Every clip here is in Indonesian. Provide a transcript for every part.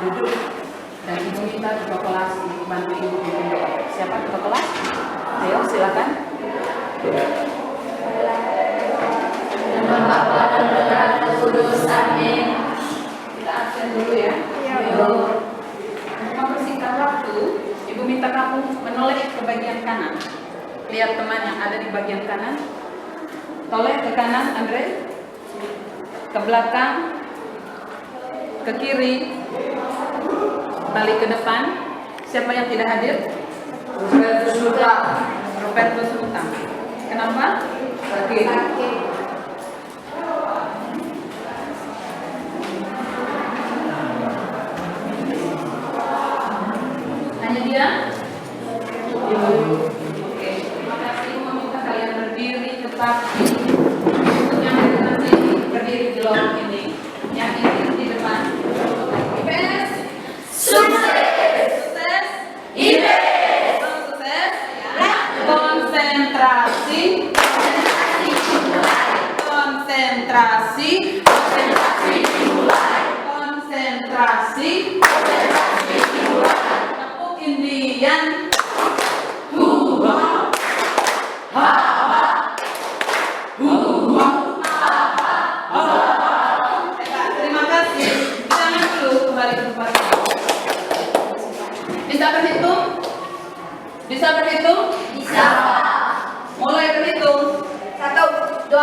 duduk. Dan ibu minta ketua kelas bantu ibu bikin doa. Siapa ketua kelas? Ayo silakan. Nama Bapa dan Putra dan Roh Kudus. Amin. Kita absen dulu ya. Mempersingkat waktu, ibu minta kamu menoleh ke bagian kanan. Lihat teman yang ada di bagian kanan. Toleh ke kanan, Andre. Ke belakang. Ke kiri. Balik ke depan. Siapa yang tidak hadir? Robertus Hutang. Kenapa? Sakit. Hanya dia? Oke. Terima kasih. Meminta kalian berdiri tetap. Untuk yang di depan sini berdiri di lorong ini. Yang ini di depan. IPS. Sukses. IPS. Sukses. Konsentrasi. Konsentrasi. Tepuk Indian. Terima kasih. Jangan dulu kembali ke tempat. Bisa berhitung? Bisa berhitung? Bisa. Mulai berhitung. 1, 2,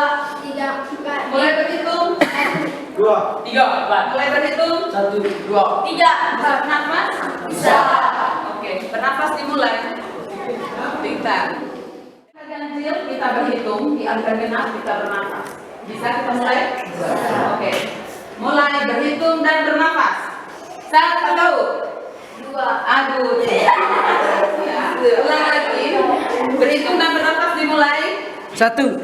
3, 4. Mulai berhitung. 2, 3, 4. Mulai berhitung. 1, 2. 3. Bernafas? Bisa. Oke, bernafas dimulai. Pintar. Ganjil kita berhitung, di angka genap kita bernafas. Bisa kita mulai? Bisa. Oke. Mulai berhitung dan bernafas. 1, 2. Aduh. Ya. Ulang lagi. Berhitung dan bernafas dimulai. 1.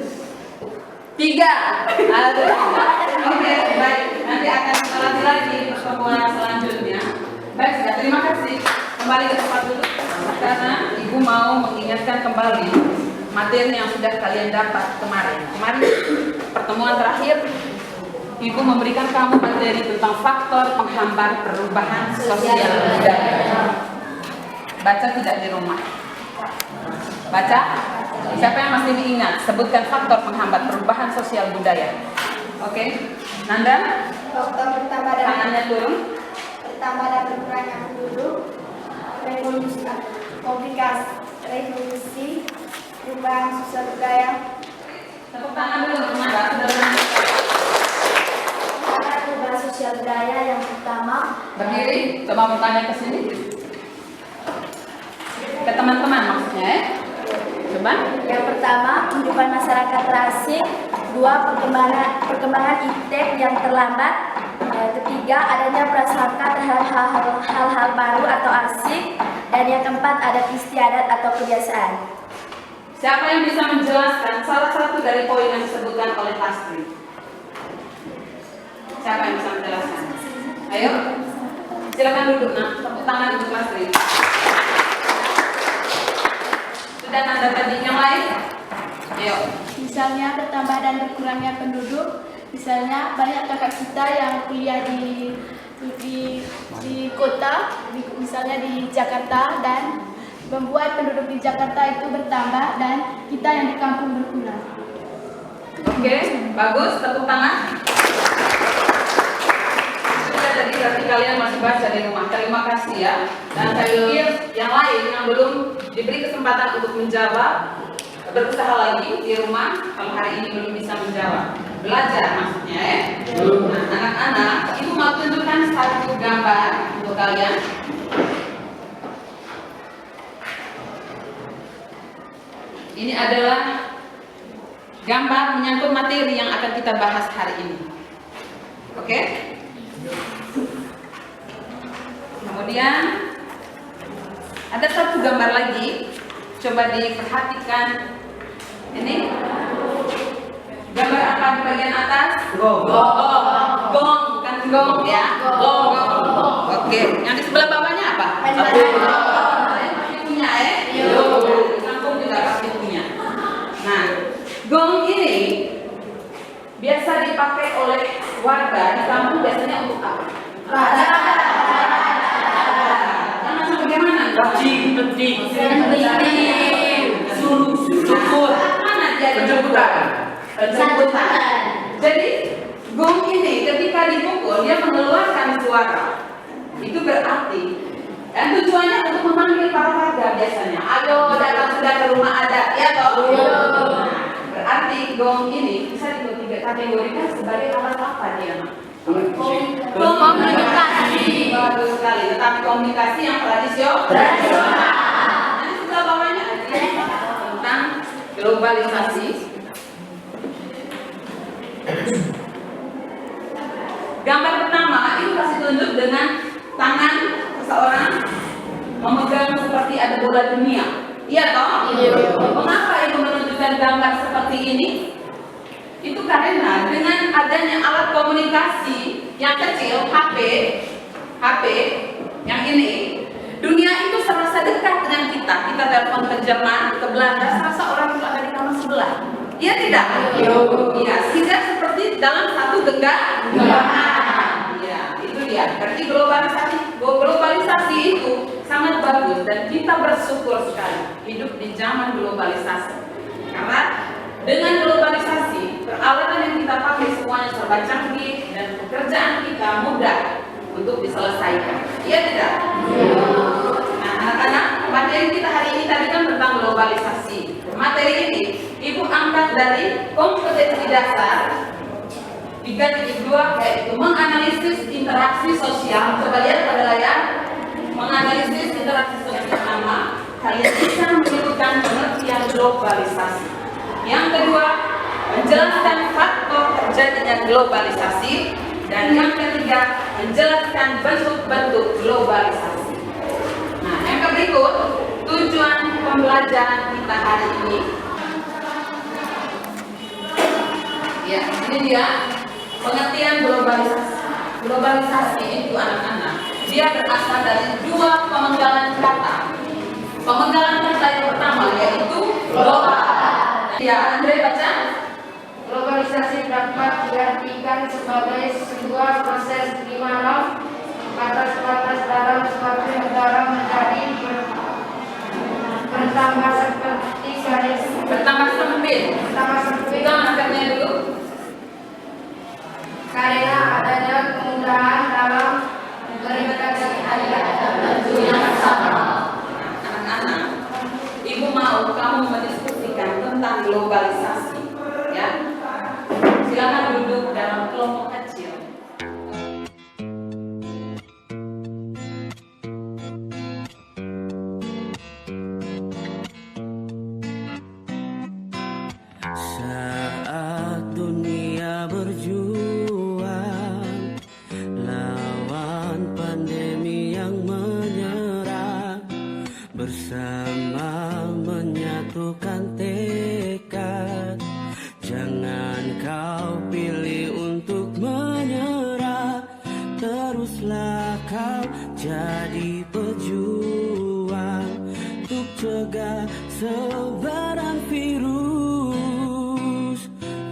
3. Aduh. Oke, baik. Nanti akan kita latih lagi pertemuan selanjutnya. Baik, sudah. Terima kasih. Kembali ke tempat duduk karena ibu mau mengingatkan kembali materi yang sudah kalian dapat kemarin. Kemarin pertemuan terakhir ibu memberikan kamu materi tentang faktor penghambat perubahan sosial budaya. Baca tidak di rumah? Baca? Siapa yang masih diingat? Sebutkan faktor penghambat perubahan sosial budaya. Oke, Nanda? Faktor bertambah dan Tangannya turun. berkurangnya penduduk, revolusi, revolusi, perubahan sosial budaya, Tepuk tangan dulu untuk Nanda. perubahan sosial budaya yang pertama. Berdiri, coba bertanya ke sini. Ke teman-teman maksudnya ya. Coba. Yang pertama, kehidupan masyarakat terasing. 2, perkembangan iptek yang terlambat. 3, adanya prasangka terhadap hal-hal baru atau asing. Dan yang keempat, adat istiadat atau kebiasaan. Siapa yang bisa menjelaskan salah satu dari poin yang disebutkan oleh Lastri? Siapa yang bisa menjelaskan? Ayo, silakan duduk. Nah, tepuk tangan untuk Lastri. Sudah Nanda tadi, yang lain? Ayo. Misalnya bertambah dan berkurangnya penduduk. Misalnya banyak kakak kita yang kuliah di kota, misalnya di Jakarta, dan membuat penduduk di Jakarta itu bertambah dan kita yang di kampung berkurang. Oke, bagus. Tepuk tangan. Sudah, jadi berarti kalian masih baca di rumah. Terima kasih ya. Dan saya pikir yang lain yang belum diberi kesempatan untuk menjawab, berusaha lagi di rumah. Kalau hari ini belum bisa menjawab, belajar maksudnya ya. Nah, anak-anak, ibu mau tunjukkan satu gambar untuk kalian. Ini adalah gambar menyangkut materi yang akan kita bahas hari ini. Oke? Kemudian ada satu gambar lagi. Coba diperhatikan. Ini gambar apa di bagian atas? Gong. Gong, bukan gong ya. Gong. Oke, yang di sebelah bawahnya apa? Kalian pasti punya ya? Di kampung juga pasti punya. Nah, gong ini biasa dipakai oleh warga di kampung biasanya untuk apa? Rajin, penting. Syukur. Mana dia? Penjemputan. Jadi gong ini ketika dipukul dia mengeluarkan suara. Itu berarti dan tujuannya untuk memanggil para warga biasanya. Ayo datang sudah ke rumah adat, ya toh? Nah, berarti gong ini bisa dikategorikan sebagai alat apa dia? Komunikasi. Bagus sekali. Tetapi komunikasi yang tradisional. Nanti sudah bawahnya tentang globalisasi. Gambar pertama itu kasih tunjuk dengan tangan seseorang memegang seperti ada bola dunia. Iya toh? Mengapa ibu menunjukkan gambar seperti ini? Itu karena dengan adanya alat komunikasi yang kecil, HP yang ini, dunia itu serasa dekat dengan kita. Kita telepon ke Jerman, ke Belanda, serasa orang itu ada di kamar sebelah. Iya tidak? Iya, sehingga seperti dalam satu genggaman. Iya, itu dia. Berarti globalisasi itu sangat bagus dan kita bersyukur sekali hidup di zaman globalisasi. Karena dengan globalisasi, peralatan yang kita pakai semuanya serba canggih dan pekerjaan kita mudah untuk diselesaikan. Iya tidak? Nah, anak-anak, materi kita hari ini tadi kan tentang globalisasi. Materi ini ibu angkat dari kompetensi dasar 3.2 yaitu menganalisis interaksi sosial. Coba lihat pada layar. Menganalisis interaksi sosial pertama, kalian bisa menyebutkan pengertian globalisasi. Yang kedua, menjelaskan faktor terjadinya globalisasi. Dan yang ketiga, menjelaskan bentuk-bentuk globalisasi. Nah, yang berikut tujuan pembelajaran kita hari ini. Ya, ini dia pengertian globalisasi. Globalisasi itu anak-anak, dia berasal dari dua pemenggalan kata. Pemenggalan kata yang pertama yaitu global. Ya, Andre baca. Globalisasi dapat diartikan sebagai sebuah proses di mana batas-batas dalam suatu negara menjadi bertambah seperti garis Bertambah sempit. Kita angkatnya dulu. karena adanya kemudahan dalam berinteraksi yang sama. Anak-anak, ibu mau kamu mendiskusikan tentang globalisasi, ya. Silakan duduk dalam kelompok kecil. Saat dunia berjuang lawan pandemi yang menyerang, bersama menyatukan tekad. Jangan kau pilih untuk menyerah, teruslah kau jadi pejuang untuk cegah sebaran virus.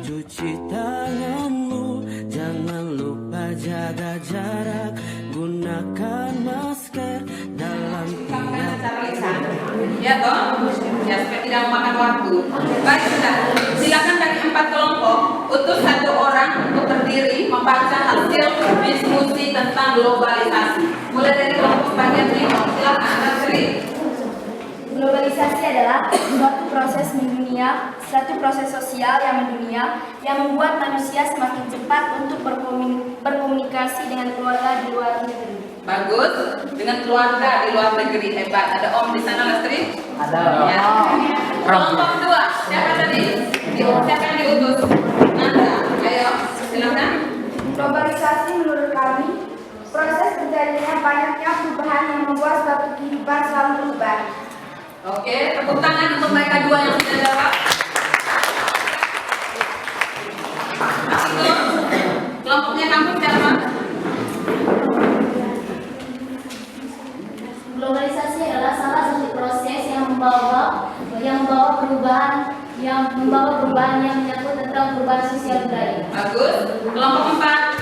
Cuci tanganmu, jangan lupa jaga jarak, gunakan masker dalam Sampaikan secara lisan, ya toh, ya supaya tidak memakan waktu. Baik sudah, silakan dari 4 kelompok utus 1 orang untuk berdiri membaca hasil diskusi tentang globalisasi. Mulai dari kelompok bagian timur, silakan Nasri. Globalisasi adalah suatu proses sosial yang mendunia yang membuat manusia semakin cepat untuk berkomunikasi dengan keluarga di luar negeri. Bagus, dengan keluarga di luar negeri, hebat. Ada Om di sana, Lestri? Ada. Ya. Kelompok 2, siapa tadi? Siapa yang diutus? Nanda, ayo, silakan. Globalisasi menurut kami proses terjadinya banyaknya perubahan yang membuat suatu kehidupan selalu berubah. Oke, tepuk tangan untuk mereka 2 yang sudah jawab. Itu kelompoknya kamu siapa? Globalisasi adalah salah satu proses yang membawa perubahan yang menyangkut tentang perubahan sosial budaya. Bagus. Kelompok 4.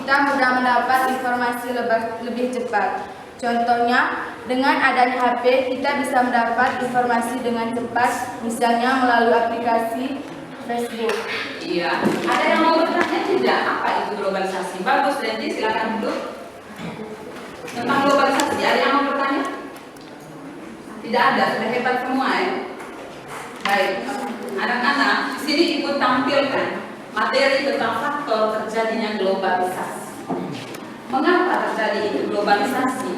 kita mudah mendapat informasi lebih cepat. Contohnya, dengan adanya HP, kita bisa mendapat informasi dengan cepat, misalnya melalui aplikasi Facebook. Iya. Ada yang mau bertanya tidak? Apa itu globalisasi? Bagus, Randy, silakan duduk. Tentang globalisasi, ada yang mau bertanya? Tidak ada, sudah hebat semua ya. Baik, anak-anak di sini ikut tampilkan materi tentang faktor terjadinya globalisasi. Mengapa terjadi itu globalisasi?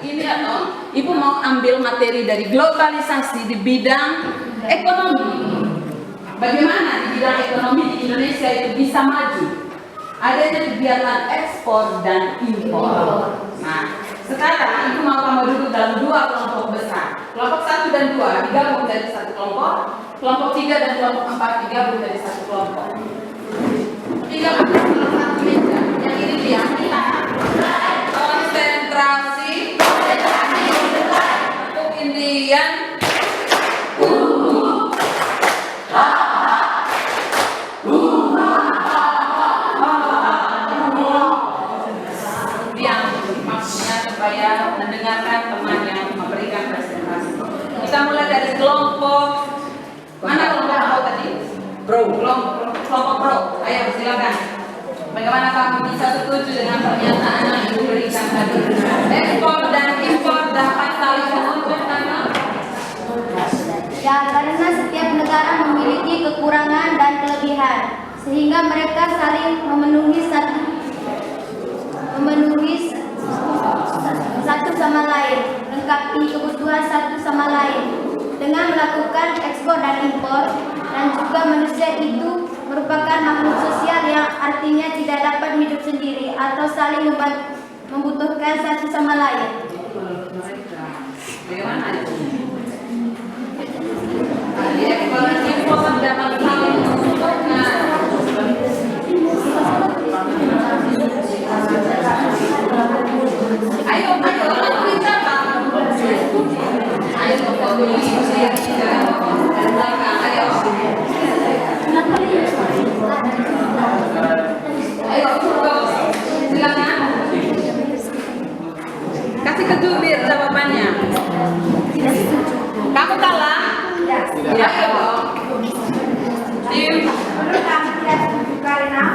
Ini atau Ibu mau ambil materi dari globalisasi di bidang ekonomi. Bagaimana di bidang ekonomi di Indonesia itu bisa maju? Adanya kegiatan ekspor dan impor. Nah, sekarang Ibu mau kamu duduk dalam dua kelompok besar. Kelompok 1 dan 2 digabung menjadi satu kelompok. Kelompok 3 dan kelompok 4 digabung menjadi satu kelompok. Digabung dalam satu meja. Yang ini dia. Konsentrasi. Kemudian maksudnya supaya mendengarkan teman yang memberikan presentasi. Kita mulai dari kelompok mana kelompok apa tadi? Pro. Kelompok pro. Ayo silakan. Bagaimana kamu bisa setuju dengan pernyataan yang Ibu berikan tadi? Ekspor dan impor dapat saling menguntungkan. Ya, karena setiap negara memiliki kekurangan dan kelebihan, sehingga mereka saling memenuhi satu sama lain, melengkapi kebutuhan satu sama lain. Dengan melakukan ekspor dan impor, dan juga manusia itu merupakan makhluk sosial yang artinya tidak dapat hidup sendiri atau saling membutuhkan satu sama lain. Bagaimana itu? Di ekspor dan impor dapat saling menguntungkan. Ayo, bicara. Ayo, silakan. Kasih ke jubir jawabannya. Kamu kalah? Ya, ayo. Tim. Menurut kami tidak setuju karena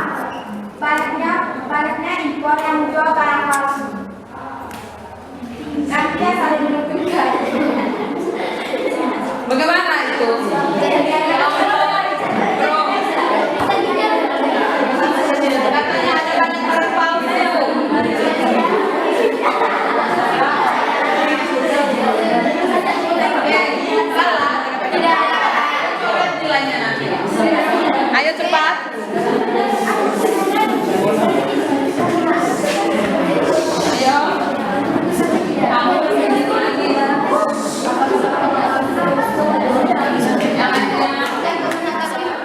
baliknya impor yang menjual barang palsu. Nantinya saling menguntungkan. Bagaimana itu? Katanya ada banyak barang palsu. Salah. Tidak. Coret nilainya nanti. Ayo cepat. Ayo. Kamu lagi.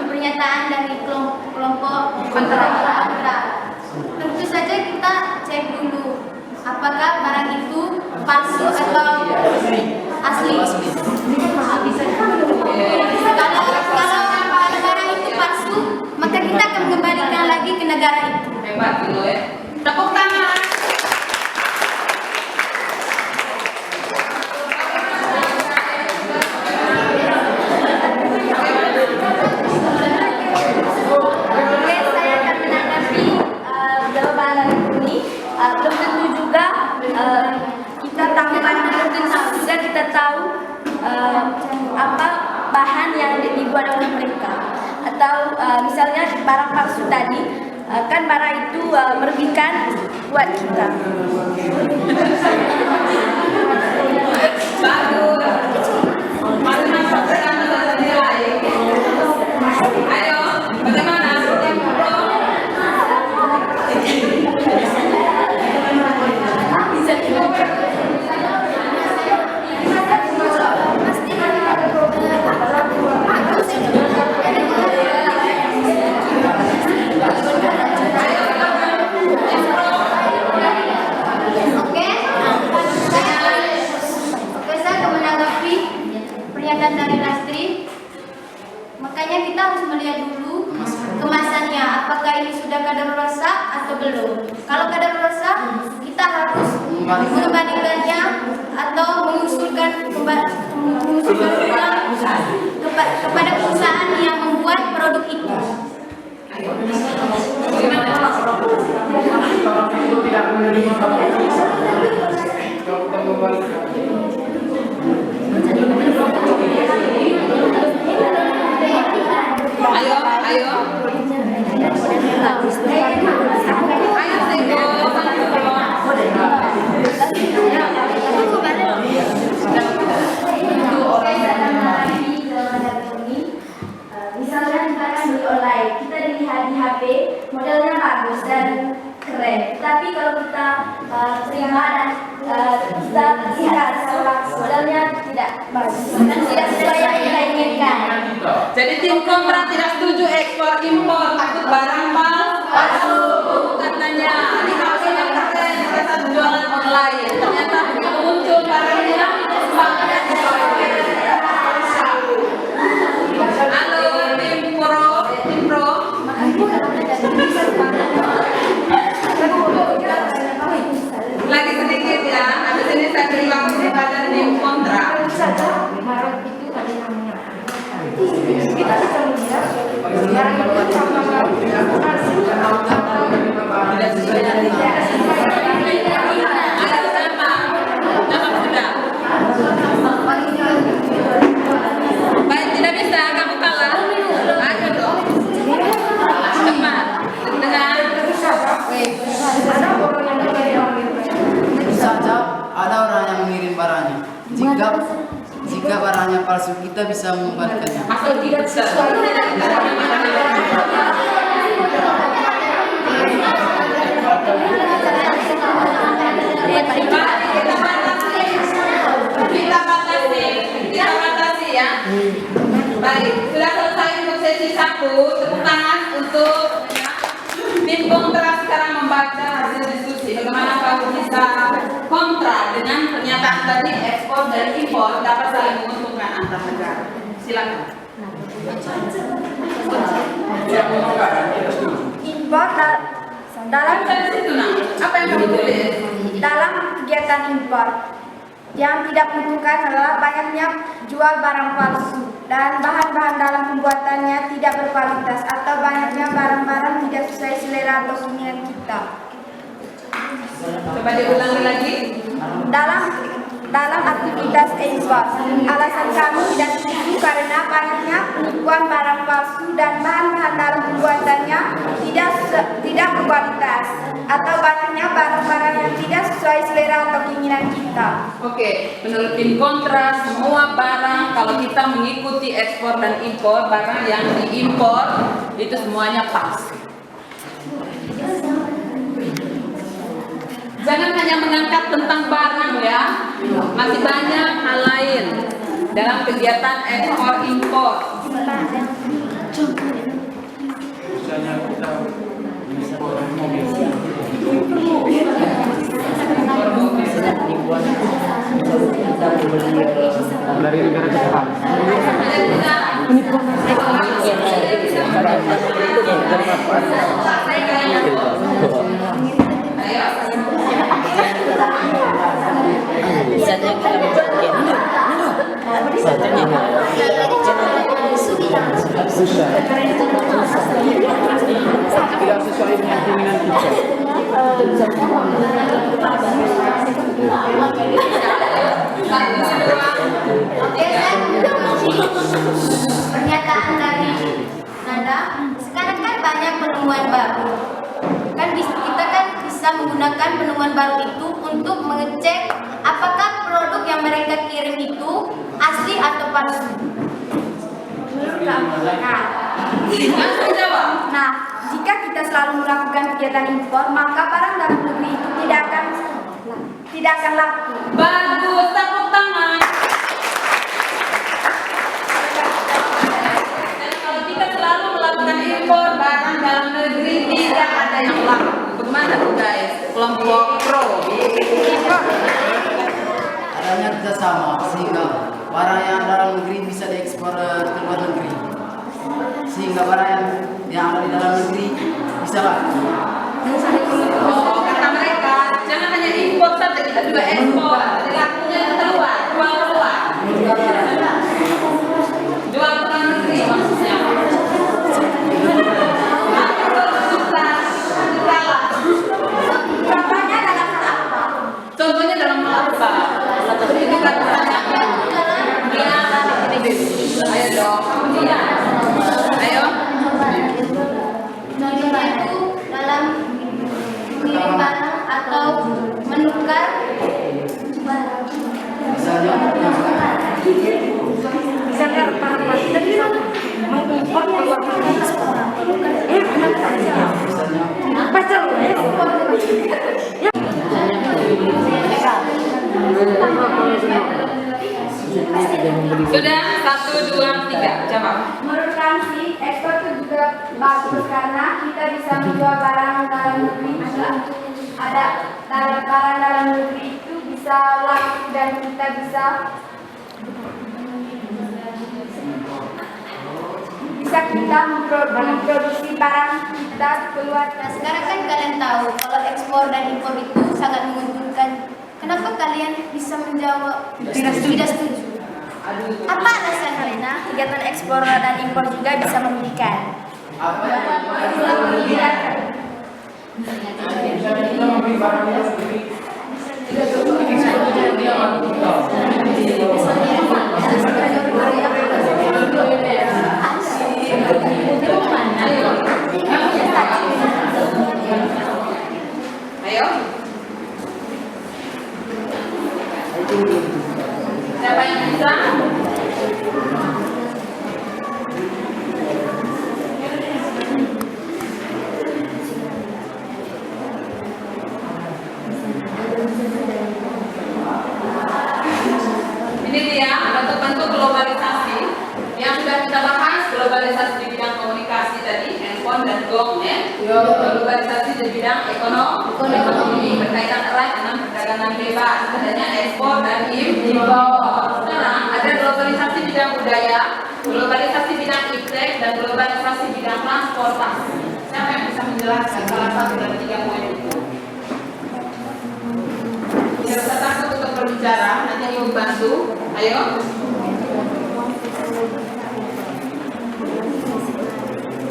Pernyataan dari kelompok kontra. Tentu saja kita cek dulu apakah barang itu palsu atau asli. Kalau barang itu palsu, maka kita akan mengembalikan lagi ke negara itu. Hebat gitu ya. Tepuk tangan. Oke, saya akan menanggapi jawaban ini. Belum tentu juga kita tahu apa bahan yang dibuat oleh mereka. Atau misalnya barang palsu tadi, kan barang itu merugikan buat kita. Bagus. Mari masuk ke dalam nilai. Ayo, bagaimana? Oke, saya akan menanggapi pernyataan dari Lastri. Makanya kita harus melihat dulu kemasannya, apakah ini sudah kadaluarsa atau belum. Kalau kadaluarsa, kita harus mengembalikannya atau mengusulkan ulang kepada perusahaan yang membuat produk itu. Ayo. Misalnya kita akan beli online, kita dilihat di HP, modelnya bagus dan keren. Tapi kalau kita terima dan kita lihat modelnya tidak bagus dan tidak sesuai yang kita inginkan. Jadi tim kontra tidak setuju ekspor impor, takut barang palsu katanya. Ini kalau yang keren kita jualan online, ternyata begitu muncul barangnya banyak. Halo tim pro. Lagi sedikit ya, habis ini saya beri waktu kepada tim kontra. Baik, tidak bisa, kamu kalah. Ayo dong. Cepat. Dengan Bisa saja ada orang yang mengirim barangnya. Jika barangnya palsu, kita bisa mengembalikannya. asal tidak sesuai. Kita batasi ya. Baik, sudah selesai untuk sesi 1. Tepuk tangan untuk tim kontra sekarang membaca hasil diskusi. Bagaimana kamu bisa kontra dengan pernyataan tadi ekspor dan impor dapat saling menguntungkan antar negara. Silakan. Impor dalam Dari situ nah, apa yang kamu tulis? dalam kegiatan impor yang tidak menguntungkan adalah banyaknya jual barang palsu dan bahan-bahan dalam pembuatannya tidak berkualitas atau banyaknya barang-barang tidak sesuai selera atau keinginan kita. Coba diulangi lagi. Dalam aktivitas ekspor, alasan kami tidak setuju karena banyaknya penipuan barang palsu dan bahan-bahan dalam pembuatannya tidak berkualitas atau banyaknya barang-barang yang tidak sesuai selera atau keinginan kita. Oke, menurut tim kontra semua barang kalau kita mengikuti ekspor dan impor, barang yang diimpor itu semuanya palsu. Jangan hanya mengangkat tentang barang ya, masih banyak hal lain dalam kegiatan ekspor impor. Misalnya kita impor mobil dari negara Jepang. Tidak sesuai dengan keinginan kita. Pernyataan dari Nanda, sekarang kan banyak penemuan baru. Kita kan bisa menggunakan penemuan baru itu untuk mengecek apakah produk yang mereka kirim itu asli atau palsu. Nah, jika kita selalu melakukan kegiatan impor, maka barang dalam negeri itu tidak akan laku. Bagus, tepuk tangan. Dan kalau kita selalu melakukan impor barang dalam negeri tidak ada yang laku. Bagaimana tuh guys? Kelompok pro. Adanya kerjasama sehingga barang yang dalam negeri bisa diekspor ke luar negeri. sehingga barang yang ada di dalam negeri bisa Pak. Oh, kata mereka jangan hanya impor saja, kita juga ekspor. Jadi lakunya keluar, jual keluar. Jual ke luar negeri maksudnya. Contohnya dalam hal apa? Ini kan ayo dong, kemudian ayo. Contohnya itu dalam mengirim barang atau menukar barang. Misalnya mengimpor ke luar negeri. Sudah 1, 2, 3 jawab. Menurut kami, ekspor itu juga bagus karena kita bisa menjual barang dalam negeri. Ada barang dalam negeri itu bisa laku dan kita bisa memproduksi barang kita keluar. Nah, sekarang kan kalian tahu kalau ekspor dan impor itu sangat menguntungkan. Kenapa kalian bisa menjawab tidak setuju? Apa alasan kalian? Kegiatan ekspor dan impor juga bisa memilihkan. apa yang kita membeli barang yang Ayo. Siapa yang bisa? Ini dia bentuk-bentuk globalisasi yang sudah kita bahas. Globalisasi di bidang komunikasi tadi, handphone dan gong ya. Globalisasi di bidang ekonomi berkaitan erat dengan perdagangan bebas, adanya ekspor dan impor. Sekarang ada globalisasi bidang budaya, globalisasi bidang iptek dan globalisasi bidang transportasi. Siapa yang bisa menjelaskan salah satu dari 3 poin itu? Tidak usah takut untuk berbicara, nanti ibu bantu. Ayo.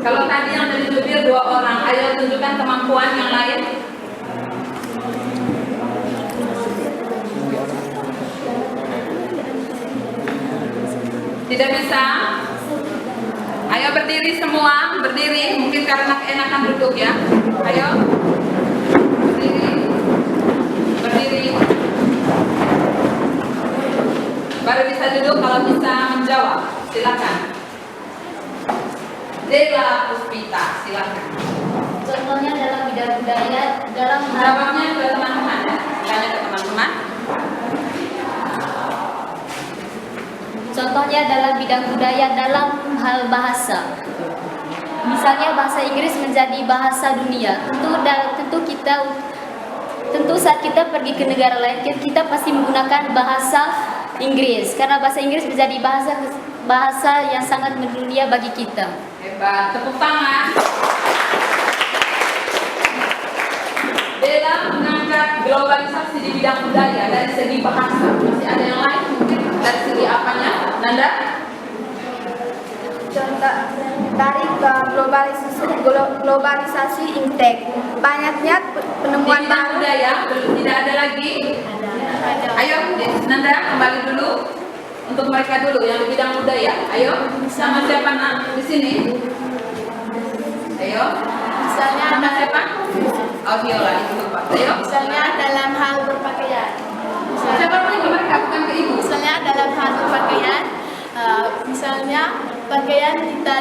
Kalau tadi yang dari jubir 2 orang, ayo tunjukkan kemampuan yang lain. Tidak bisa? Ayo berdiri semua, berdiri. Mungkin karena keenakan duduk ya. Ayo. Berdiri. Berdiri. Baru bisa duduk kalau bisa menjawab. Silakan. Dela Puspita, silakan. Contohnya dalam bidang budaya, dalam Jawabnya ke teman-teman ya. Tanya ke teman-teman. Contohnya dalam bidang budaya dalam hal bahasa. Misalnya bahasa Inggris menjadi bahasa dunia. Tentu saat kita pergi ke negara lain kita pasti menggunakan bahasa Inggris karena bahasa Inggris menjadi bahasa yang sangat mendunia bagi kita. Hebat, tepuk tangan. Dalam mengangkat globalisasi di bidang budaya dari segi bahasa, masih ada yang lain mungkin dari segi apanya? Nanda? Contoh dari globalisasi iptek. Banyaknya penemuan Di bidang baru. budaya tidak ada lagi. Ayo, Nanda kembali dulu untuk mereka dulu yang di bidang budaya. Ayo, sama siapa nak di sini? Ayo, Misalnya sama siapa? Oh, Viola itu Pak. Ayo, misalnya dalam hal berpakaian. siapa lagi mereka bukan ke ibu? Misalnya dalam hal berpakaian, misalnya pakaian kita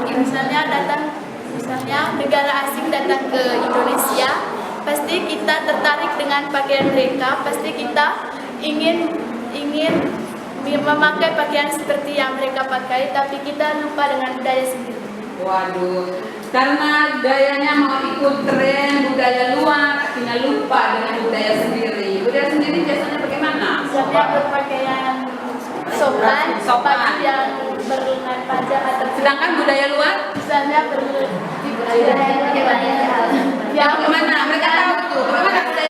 misalnya negara asing datang ke Indonesia, pasti kita tertarik dengan pakaian mereka, pasti kita ingin memakai pakaian seperti yang mereka pakai, tapi kita lupa dengan budaya sendiri. Waduh, karena gayanya mau ikut tren budaya luar, akhirnya lupa dengan budaya sendiri. Budaya sendiri biasanya bagaimana? Misalnya berpakaian sopan, baju yang berlungan pajak atau Sedangkan budaya luar misalnya budaya yang mana? Mereka tahu tuh. Bagaimana